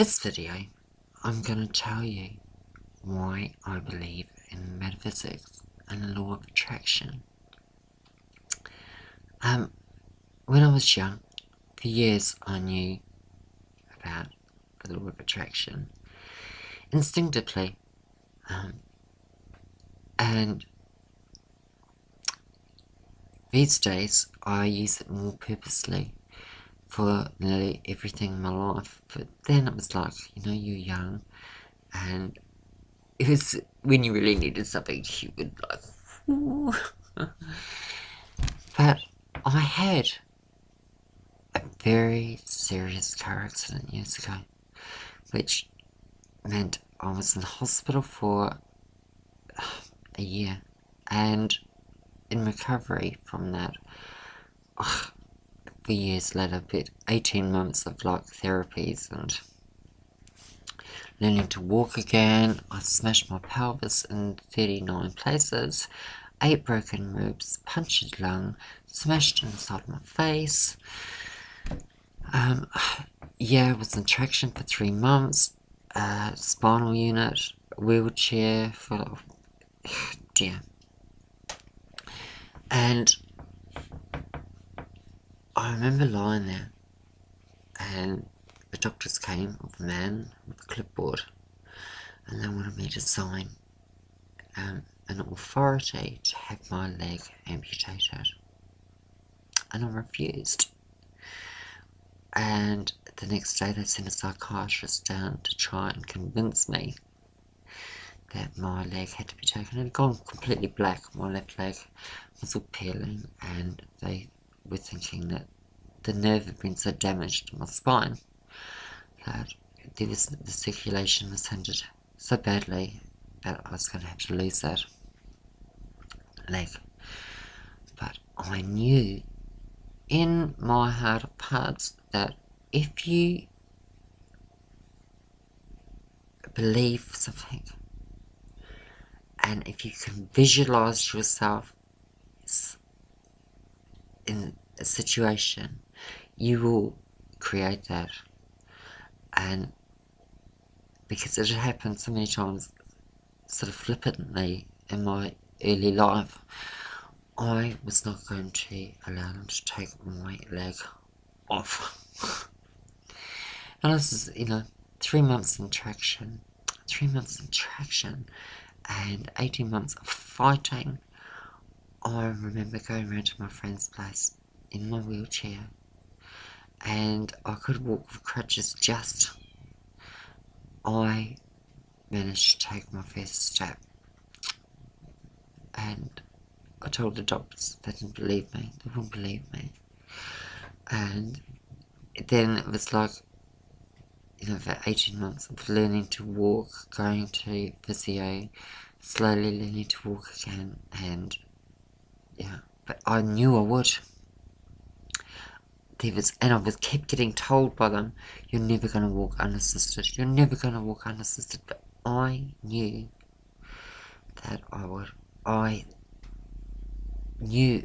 This video, I'm going to tell you why I believe in metaphysics and the law of attraction. When I was young, for years I knew about the law of attraction instinctively, and these days I use it more purposely for nearly everything in my life. But then it was like, you're young, and it was when you really needed something, you would like, ooh. But I had a very serious car accident years ago, which meant I was in hospital for a year, and in recovery from that, for years later, but 18 months of therapies and learning to walk again. I smashed my pelvis in 39 places, 8 broken ribs, punctured lung, smashed inside my face. I was in traction for 3 months, spinal unit, wheelchair for, dear. And I remember lying there, and the doctors came with a man with a clipboard, and they wanted me to sign an authority to have my leg amputated, and I refused. And the next day they sent a psychiatrist down to try and convince me that my leg had to be taken. It had gone completely black. My left leg was all peeling, and they were thinking that the nerve had been so damaged in my spine that the circulation was hindered so badly that I was going to have to lose that leg. But I knew in my heart of hearts that if you believe something, and if you can visualize yourself in a situation, you will create that. And because it had happened so many times, sort of flippantly in my early life, I was not going to allow them to take my leg off. And this is, 3 months in traction, and 18 months of fighting. I remember going around to my friend's place in my wheelchair, and I could walk with crutches just. I managed to take my first step, and I told the doctors they didn't believe me, they wouldn't believe me. And then it was like, for 18 months of learning to walk, going to physio, slowly learning to walk again, and but I knew I would. And I kept getting told by them, you're never going to walk unassisted, you're never going to walk unassisted, but I knew that I would. I knew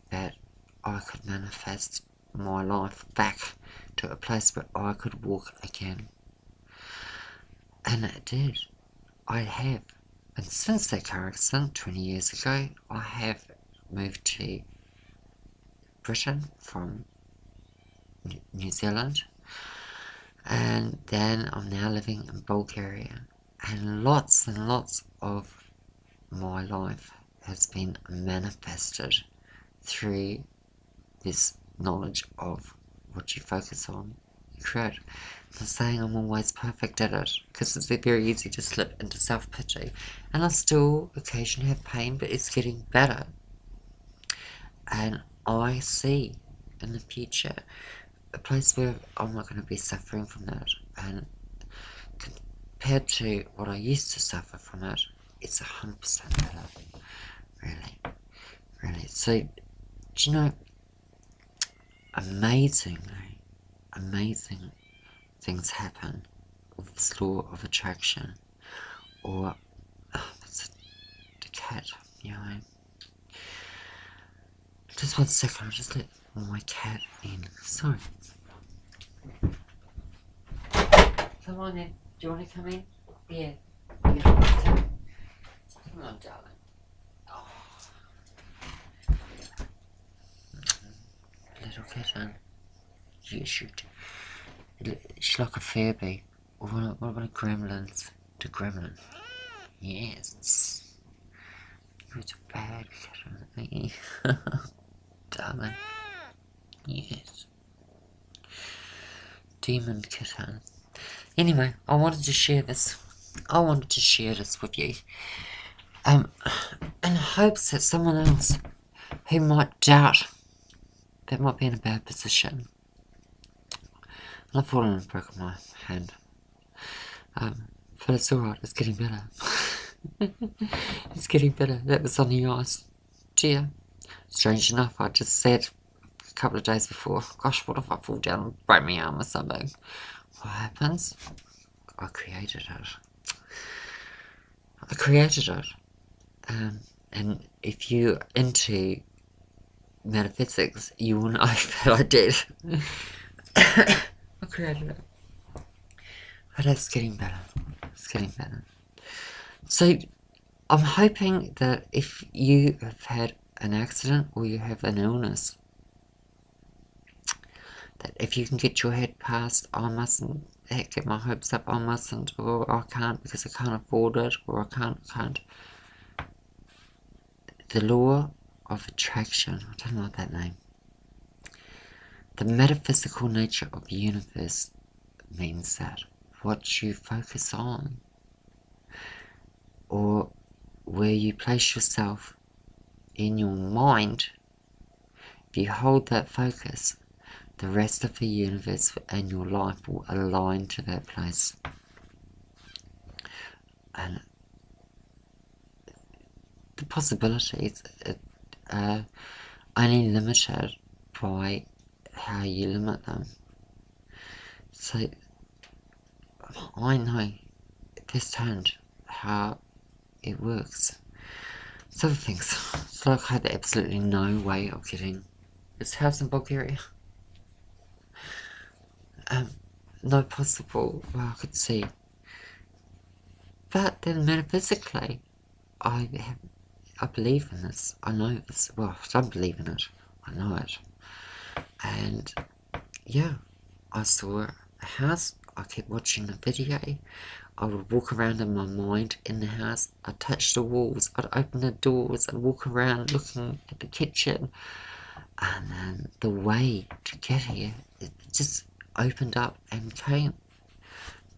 that I could manifest my life back to a place where I could walk again. And it did. I have. And since that car accident 20 years ago, I have moved to Britain from New Zealand, and then I'm now living in Bulgaria, and lots of my life has been manifested through this knowledge of what you focus on, you create. I'm not saying I'm always perfect at it, because it's very easy to slip into self-pity, and I still occasionally have pain, but it's getting better. And I see in the future a place where I'm not going to be suffering from that, and compared to what I used to suffer from it, it's 100% better, really. So, do you know, amazing things happen with this law of attraction, or, that's the cat, Just 1 second, I'll just let my cat in. Sorry. Come on in. Do you want to come in? Yeah. Yeah. Come on, darling. Oh. Little kitten. Yes, you do. She's like a Furby. Or what about a gremlins? The gremlin. Yes. You're a bad kitten. Darling. Yes. Demon kitten. Anyway, I wanted to share this. With you. In hopes that someone else who might doubt that might be in a bad position. And I've fallen and broken my hand. But it's alright, it's getting better. It's getting better. That was on the ice. Dear. Strange enough, I just said a couple of days before, gosh, what if I fall down and break my arm or something? What happens? I created it. And if you're into metaphysics, you will know that I did. I created it. But it's getting better. So, I'm hoping that if you have had an accident or you have an illness, that if you can get your head past, I mustn't get my hopes up, I mustn't, or I can't because I can't afford it, or I can't. The law of attraction, I don't like that name. The metaphysical nature of the universe means that what you focus on, or where you place yourself in your mind, if you hold that focus, the rest of the universe and your life will align to that place. And the possibilities are only limited by how you limit them. So I know firsthand how it works. So things, it's like I had absolutely no way of getting this house in Bulgaria. No possible way I could see. But then metaphysically, I believe in this. I know this. Well, I don't believe in it. I know it. And yeah, I saw a house. I kept watching the video. I would walk around in my mind in the house. I'd touch the walls. I'd open the doors. I'd walk around looking at the kitchen. And then the way to get here, it just opened up and came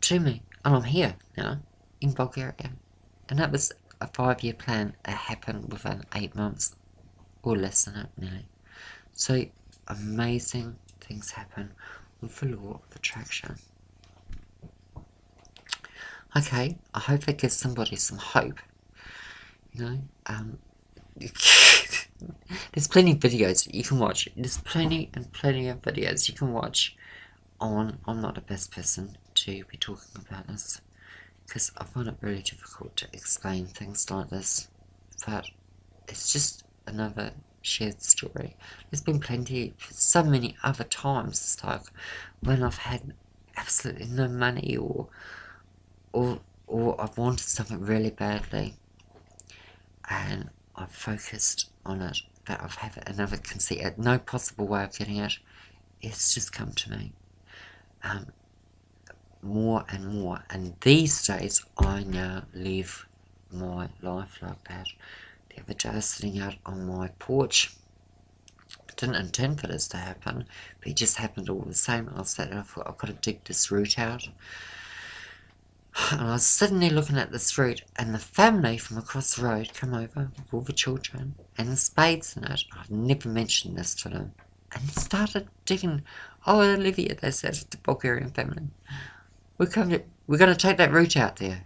to me. And I'm here now in Bulgaria. And that was a 5-year plan that happened within 8 months. Or less than that, nearly. So amazing things happen with the law of attraction. Okay, I hope that gives somebody some hope. You know, there's plenty of videos you can watch. There's plenty of videos you can watch on. I'm not the best person to be talking about this because I find it really difficult to explain things like this. But it's just another shared story. There's been plenty, so many other times. It's like when I've had absolutely no money or I've wanted something really badly and I've focused on it, but I've had another conceit, no possible way of getting it. It's just come to me more and more, and these days I now live my life like that. The other day I was sitting out on my porch. I didn't intend for this to happen, but it just happened all the same. I sat there and I thought, I've got to dig this root out. And I was sitting there looking at this root, and the family from across the road come over with all the children and the spades in it. I've never mentioned this to them. And they started digging. Oh, Olivia, they said, the Bulgarian family. We're going to take that root out there.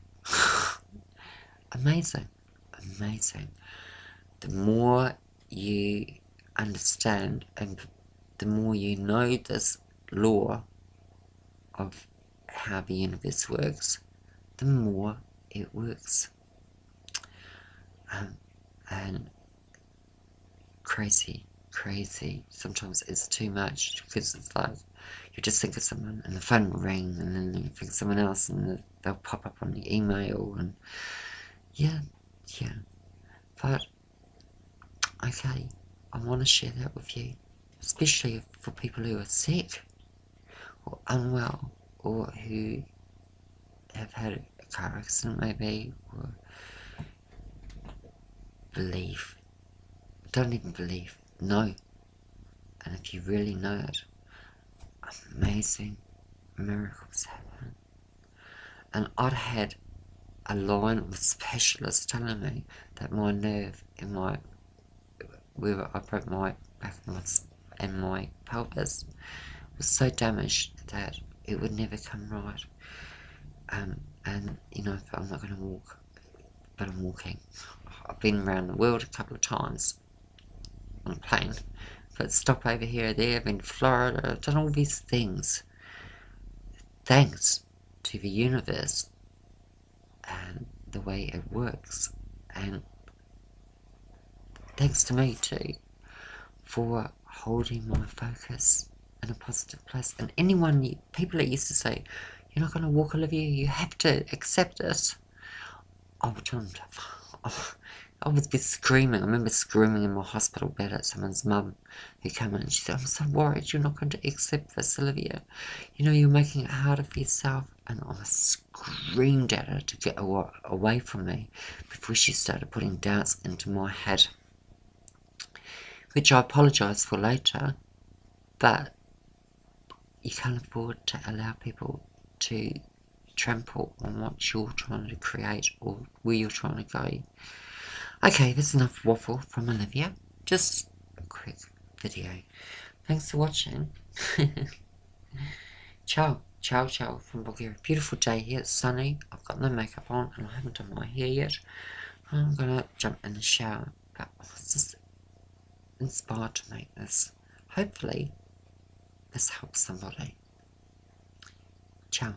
Amazing. The more you understand and the more you know this law of how the universe works, the more it works. And crazy. Sometimes it's too much because it's like you just think of someone and the phone will ring, and then you think of someone else and they'll pop up on the email, and yeah. But okay, I want to share that with you, especially for people who are sick or unwell, or who have had a car accident maybe, or don't even believe, know. And if you really know it, amazing miracles happen. And I'd had a line with specialists telling me that my nerve in where I broke my back and my pelvis was so damaged that it would never come right. And I'm not going to walk, but I'm walking. I've been around the world a couple of times on a plane, but stop over here or there. I've been to Florida. I've done all these things thanks to the universe and the way it works, and thanks to me too for holding my focus in a positive place. And people that used to say, "You're not going to walk, Olivia, you have to accept it," I would tell them I would be screaming. I remember screaming in my hospital bed at someone's mum who came in and she said, "I'm so worried you're not going to accept this, Olivia. You're making it harder for yourself." And I screamed at her to get away from me before she started putting doubts into my head, which I apologised for later. But you can't afford to allow people to trample on what you're trying to create or where you're trying to go. Okay, that's enough waffle from Olivia. Just a quick video. Thanks for watching. Ciao from Bulgaria. Beautiful day here. It's sunny. I've got no makeup on and I haven't done my hair yet. I'm gonna jump in the shower. But I was just inspired to make this. Hopefully, this helps somebody. Ciao.